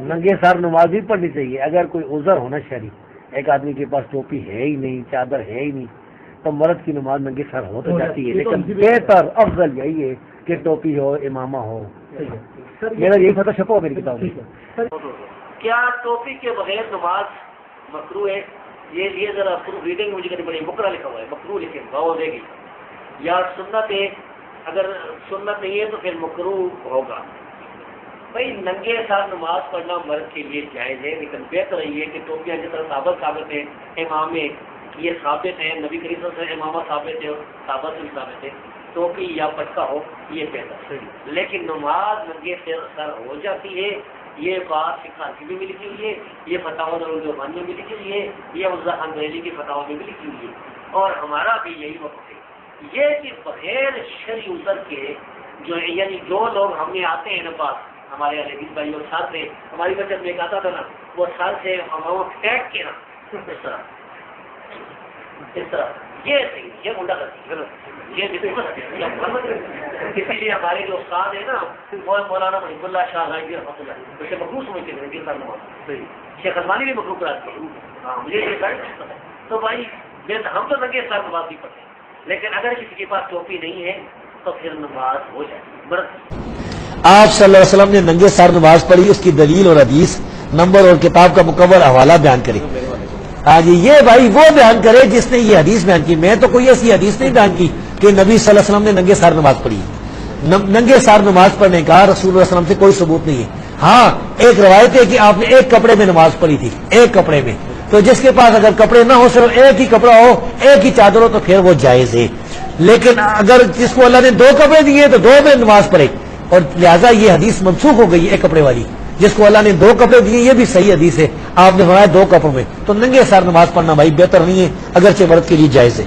ننگے سر نماز بھی پڑھنی چاہیے اگر کوئی عذر ہونا شرعی. ایک آدمی کے پاس ٹوپی ہے ہی نہیں، چادر ہے ہی نہیں، تو مرد کی نماز ننگے سر ہو تو جاتی ہے، لیکن بہتر افضل یہی ہے کہ ٹوپی ہو، امامہ ہو. میرا یہی فتح چھپا ہو میری کتاب میں. کیا ٹوپی کے بغیر نماز مکروہ ہے؟ یہ ذرا ریڈنگ مجھے کرنی پڑے. مکرہ لکھا ہوا ہے، مکروہ لکھے ہو دے گی، یا سنت ہے. اگر سنت نہیں ہے تو پھر مکروہ ہوگا. بھائی ننگے ساتھ نماز پڑھنا مرد کے لیے جائز ہے، لیکن بہتر یہ ہے کہ ٹوپیاں جس طرح ثابت ہے، امام یہ ثابت ہے، نبی کریم صلی اللہ علیہ وسلم امامہ ثابت ہے، ثابت بھی ثابت ہے، ٹوپی یا پٹکا ہو یہ بہتر ہے. لیکن نماز ننگے سر ہو جاتی ہے، یہ بات فقہ میں بھی لکھی ہوئی ہے، یہ فتاوی الرحمانیہ میں بھی لکھی ہوئی ہے، یہ عزہ اندریلی کی فتاوی میں بھی لکھی ہوئی ہے، اور ہمارا بھی یہی وقت ہے. یہ کہ بغیر شرعی عذر کے یعنی جو لوگ ہم نے آتے ہیں نا پاس، ہمارے علیہ بھائی اور ساتھ سے ہماری بچت میں ایک آتا تھا نا، وہ سر سے ہم پھینک کے نا اس طرح یہ صحیح، یہ منڈا کرتی ہے، یہ اسی لیے ہمارے جو استاد ہیں نا مولانا محب اللہ شاہ غائبی رحمۃ اللہ اسے مکروہ سمجھتے ہیں ننگے سر نماز. شیخ المانی بھی مکروہ کراتے ہیں. ہاں مجھے یہ پتا ہے. تو بھائی ہم تو ننگے سر نماز نہیں پڑھتے، لیکن اگر کسی کے پاس ٹوپی نہیں ہے تو پھر نماز ہو جائے. آپ صلی اللہ علیہ وسلم نے ننگے سر نماز پڑھی، اس کی دلیل اور حدیث نمبر اور کتاب کا مکمل حوالہ بیان کرے. ہاں جی یہ بھائی وہ بیان کرے جس نے یہ حدیث بیان کی. میں تو کوئی ایسی حدیث نہیں بیان کی کہ نبی صلی اللہ علیہ وسلم نے ننگے سر نماز پڑھی. ننگے سر نماز پڑھنے کا رسول اللہ صلی اللہ علیہ وسلم سے کوئی ثبوت نہیں ہے. ہاں ایک روایت ہے کہ آپ نے ایک کپڑے میں نماز پڑھی تھی، ایک کپڑے میں. تو جس کے پاس اگر کپڑے نہ ہو، صرف ایک ہی کپڑا ہو، ایک ہی چادر ہو، تو پھر وہ جائز ہے. لیکن اگر جس کو اللہ نے دو کپڑے دیے تو دو میں نماز پڑھے، اور لہٰذا یہ حدیث منسوخ ہو گئی ایک کپڑے والی. جس کو اللہ نے دو کپڑے دیے یہ بھی صحیح حدیث ہے، آپ نے فرمایا دو کپڑوں میں، تو ننگے سر نماز پڑھنا بھائی بہتر نہیں ہے، اگرچہ مرد کے لیے جائز ہے.